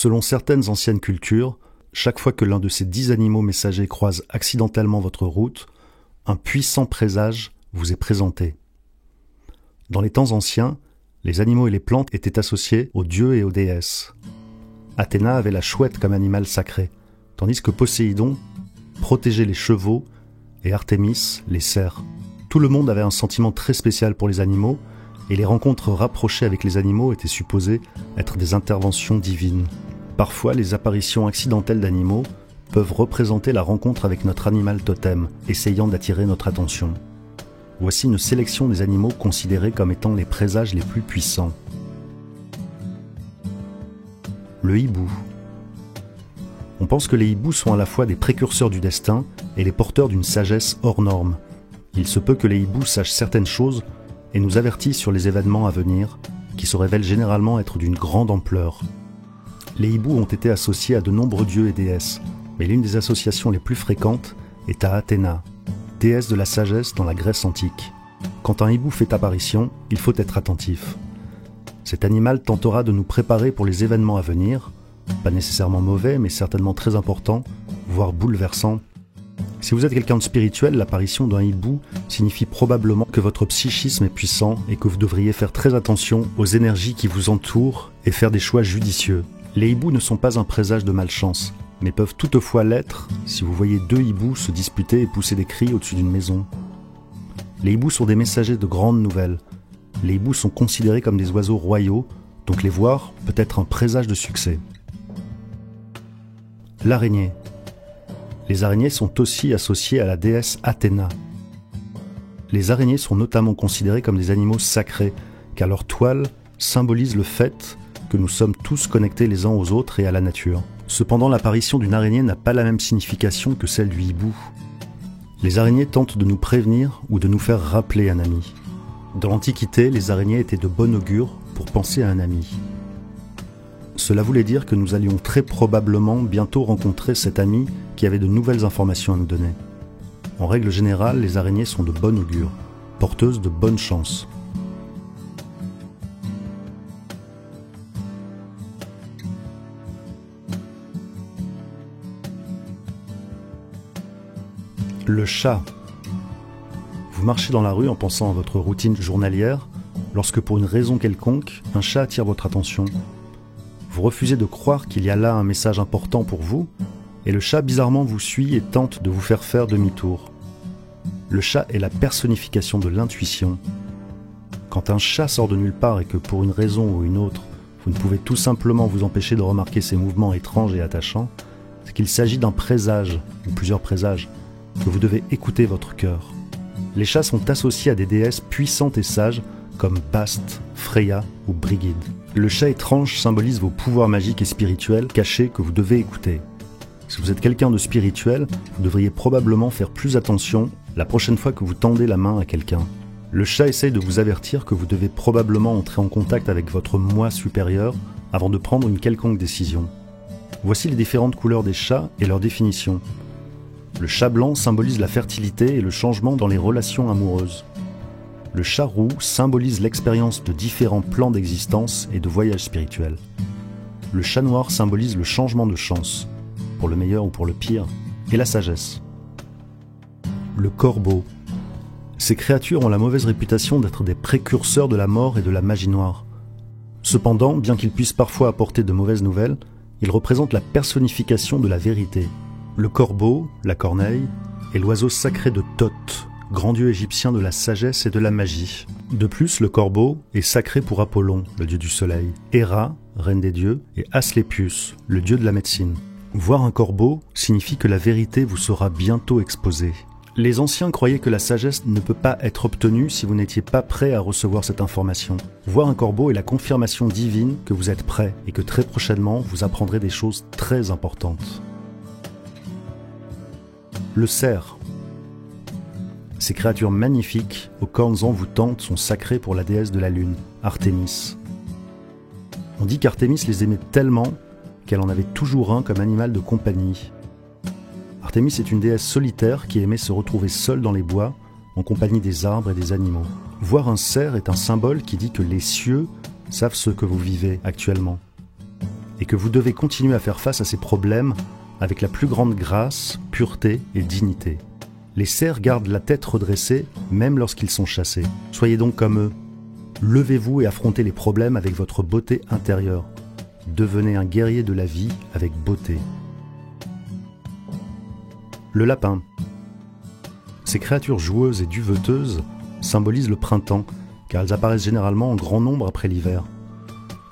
Selon certaines anciennes cultures, chaque fois que l'un de ces 10 animaux messagers croise accidentellement votre route, un puissant présage vous est présenté. Dans les temps anciens, les animaux et les plantes étaient associés aux dieux et aux déesses. Athéna avait la chouette comme animal sacré, tandis que Poséidon protégeait les chevaux et Artémis les cerfs. Tout le monde avait un sentiment très spécial pour les animaux, et les rencontres rapprochées avec les animaux étaient supposées être des interventions divines. Parfois, les apparitions accidentelles d'animaux peuvent représenter la rencontre avec notre animal totem, essayant d'attirer notre attention. Voici une sélection des animaux considérés comme étant les présages les plus puissants. Le hibou. On pense que les hiboux sont à la fois des précurseurs du destin et les porteurs d'une sagesse hors norme. Il se peut que les hiboux sachent certaines choses et nous avertissent sur les événements à venir, qui se révèlent généralement être d'une grande ampleur. Les hiboux ont été associés à de nombreux dieux et déesses, mais l'une des associations les plus fréquentes est à Athéna, déesse de la sagesse dans la Grèce antique. Quand un hibou fait apparition, il faut être attentif. Cet animal tentera de nous préparer pour les événements à venir, pas nécessairement mauvais, mais certainement très importants, voire bouleversants. Si vous êtes quelqu'un de spirituel, l'apparition d'un hibou signifie probablement que votre psychisme est puissant et que vous devriez faire très attention aux énergies qui vous entourent et faire des choix judicieux. Les hiboux ne sont pas un présage de malchance, mais peuvent toutefois l'être si vous voyez 2 hiboux se disputer et pousser des cris au-dessus d'une maison. Les hiboux sont des messagers de grandes nouvelles. Les hiboux sont considérés comme des oiseaux royaux, donc les voir peut être un présage de succès. L'araignée. Les araignées sont aussi associées à la déesse Athéna. Les araignées sont notamment considérées comme des animaux sacrés, car leur toile symbolise le fait que nous sommes tous connectés les uns aux autres et à la nature. Cependant, l'apparition d'une araignée n'a pas la même signification que celle du hibou. Les araignées tentent de nous prévenir ou de nous faire rappeler un ami. Dans l'Antiquité, les araignées étaient de bon augure pour penser à un ami. Cela voulait dire que nous allions très probablement bientôt rencontrer cet ami qui avait de nouvelles informations à nous donner. En règle générale, les araignées sont de bon augure, porteuses de bonne chance. Le chat. Vous marchez dans la rue en pensant à votre routine journalière, lorsque pour une raison quelconque, un chat attire votre attention. Vous refusez de croire qu'il y a là un message important pour vous, et le chat bizarrement vous suit et tente de vous faire demi-tour. Le chat est la personnification de l'intuition. Quand un chat sort de nulle part et que pour une raison ou une autre, vous ne pouvez tout simplement vous empêcher de remarquer ses mouvements étranges et attachants, c'est qu'il s'agit d'un présage, ou plusieurs présages, que vous devez écouter votre cœur. Les chats sont associés à des déesses puissantes et sages comme Bast, Freya ou Brigid. Le chat étrange symbolise vos pouvoirs magiques et spirituels cachés que vous devez écouter. Si vous êtes quelqu'un de spirituel, vous devriez probablement faire plus attention la prochaine fois que vous tendez la main à quelqu'un. Le chat essaye de vous avertir que vous devez probablement entrer en contact avec votre moi supérieur avant de prendre une quelconque décision. Voici les différentes couleurs des chats et leur définition. Le chat blanc symbolise la fertilité et le changement dans les relations amoureuses. Le chat roux symbolise l'expérience de différents plans d'existence et de voyages spirituels. Le chat noir symbolise le changement de chance, pour le meilleur ou pour le pire, et la sagesse. Le corbeau. Ces créatures ont la mauvaise réputation d'être des précurseurs de la mort et de la magie noire. Cependant, bien qu'ils puissent parfois apporter de mauvaises nouvelles, ils représentent la personnification de la vérité. Le corbeau, la corneille, est l'oiseau sacré de Thoth, grand dieu égyptien de la sagesse et de la magie. De plus, le corbeau est sacré pour Apollon, le dieu du soleil, Héra, reine des dieux, et Asclépius, le dieu de la médecine. Voir un corbeau signifie que la vérité vous sera bientôt exposée. Les anciens croyaient que la sagesse ne peut pas être obtenue si vous n'étiez pas prêt à recevoir cette information. Voir un corbeau est la confirmation divine que vous êtes prêt et que très prochainement vous apprendrez des choses très importantes. Le cerf. Ces créatures magnifiques, aux cornes envoûtantes, sont sacrées pour la déesse de la lune, Artémis. On dit qu'Artémis les aimait tellement qu'elle en avait toujours un comme animal de compagnie. Artémis est une déesse solitaire qui aimait se retrouver seule dans les bois, en compagnie des arbres et des animaux. Voir un cerf est un symbole qui dit que les cieux savent ce que vous vivez actuellement. et que vous devez continuer à faire face à ces problèmes avec la plus grande grâce, pureté et dignité. Les cerfs gardent la tête redressée même lorsqu'ils sont chassés. Soyez donc comme eux. Levez-vous et affrontez les problèmes avec votre beauté intérieure. Devenez un guerrier de la vie avec beauté. Le lapin. Ces créatures joueuses et duveteuses symbolisent le printemps, car elles apparaissent généralement en grand nombre après l'hiver.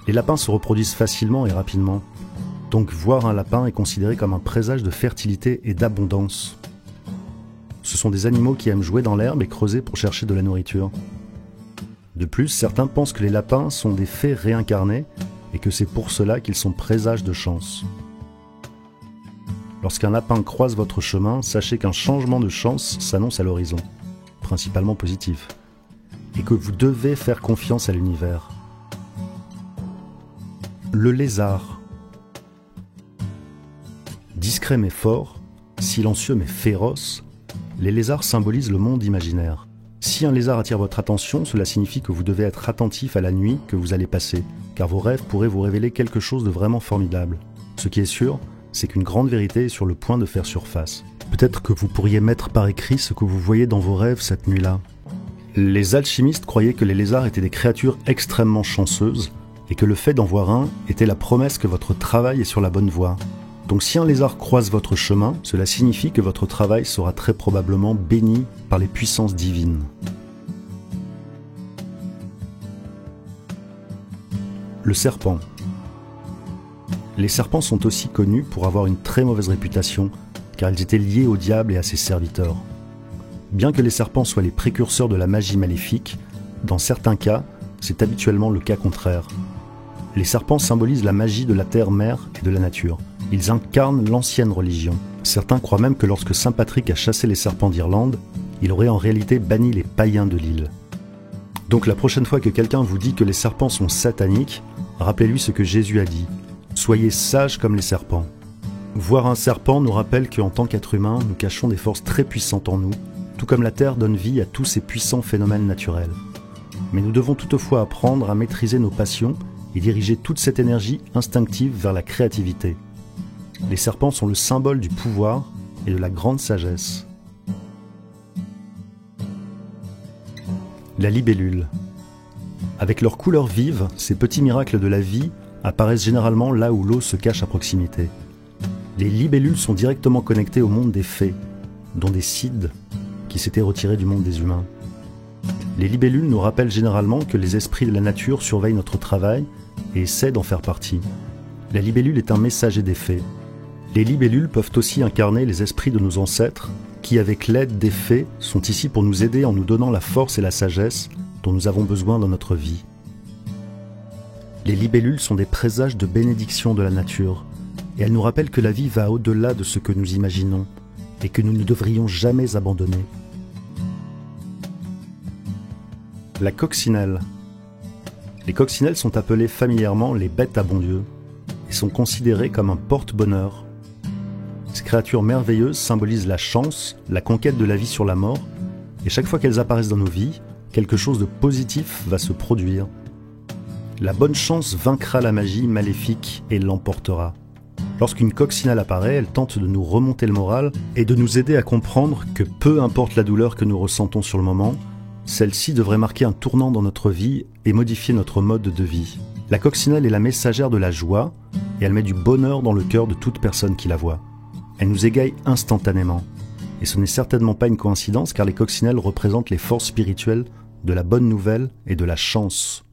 Les lapins se reproduisent facilement et rapidement, donc voir un lapin est considéré comme un présage de fertilité et d'abondance. Ce sont des animaux qui aiment jouer dans l'herbe et creuser pour chercher de la nourriture. De plus, certains pensent que les lapins sont des fées réincarnées et que c'est pour cela qu'ils sont présages de chance. Lorsqu'un lapin croise votre chemin, sachez qu'un changement de chance s'annonce à l'horizon, principalement positif, et que vous devez faire confiance à l'univers. Le lézard. Discret mais fort, silencieux mais féroce, les lézards symbolisent le monde imaginaire. Si un lézard attire votre attention, cela signifie que vous devez être attentif à la nuit que vous allez passer, car vos rêves pourraient vous révéler quelque chose de vraiment formidable. Ce qui est sûr, c'est qu'une grande vérité est sur le point de faire surface. Peut-être que vous pourriez mettre par écrit ce que vous voyez dans vos rêves cette nuit-là. Les alchimistes croyaient que les lézards étaient des créatures extrêmement chanceuses et que le fait d'en voir un était la promesse que votre travail est sur la bonne voie. Donc si un lézard croise votre chemin, cela signifie que votre travail sera très probablement béni par les puissances divines. Le serpent. Les serpents sont aussi connus pour avoir une très mauvaise réputation, car ils étaient liés au diable et à ses serviteurs. Bien que les serpents soient les précurseurs de la magie maléfique, dans certains cas, c'est habituellement le cas contraire. Les serpents symbolisent la magie de la terre-mère et de la nature. Ils incarnent l'ancienne religion. Certains croient même que lorsque saint Patrick a chassé les serpents d'Irlande, il aurait en réalité banni les païens de l'île. Donc la prochaine fois que quelqu'un vous dit que les serpents sont sataniques, rappelez-lui ce que Jésus a dit. Soyez sages comme les serpents. Voir un serpent nous rappelle qu'en tant qu'être humain, nous cachons des forces très puissantes en nous, tout comme la Terre donne vie à tous ces puissants phénomènes naturels. Mais nous devons toutefois apprendre à maîtriser nos passions et diriger toute cette énergie instinctive vers la créativité. Les serpents sont le symbole du pouvoir et de la grande sagesse. La libellule. Avec leurs couleurs vives, ces petits miracles de la vie apparaissent généralement là où l'eau se cache à proximité. Les libellules sont directement connectées au monde des fées, dont des Cides, qui s'étaient retirés du monde des humains. Les libellules nous rappellent généralement que les esprits de la nature surveillent notre travail et essaient d'en faire partie. La libellule est un messager des fées. Les libellules peuvent aussi incarner les esprits de nos ancêtres, qui avec l'aide des fées sont ici pour nous aider en nous donnant la force et la sagesse dont nous avons besoin dans notre vie. Les libellules sont des présages de bénédiction de la nature, et elles nous rappellent que la vie va au-delà de ce que nous imaginons, et que nous ne devrions jamais abandonner. La coccinelle. Les coccinelles sont appelées familièrement les bêtes à bon Dieu, et sont considérées comme un porte-bonheur. Ces créatures merveilleuses symbolisent la chance, la conquête de la vie sur la mort, et chaque fois qu'elles apparaissent dans nos vies, quelque chose de positif va se produire. La bonne chance vaincra la magie maléfique et l'emportera. Lorsqu'une coccinelle apparaît, elle tente de nous remonter le moral et de nous aider à comprendre que peu importe la douleur que nous ressentons sur le moment, celle-ci devrait marquer un tournant dans notre vie et modifier notre mode de vie. La coccinelle est la messagère de la joie et elle met du bonheur dans le cœur de toute personne qui la voit. Elle nous égaye instantanément. Et ce n'est certainement pas une coïncidence car les coccinelles représentent les forces spirituelles de la bonne nouvelle et de la chance.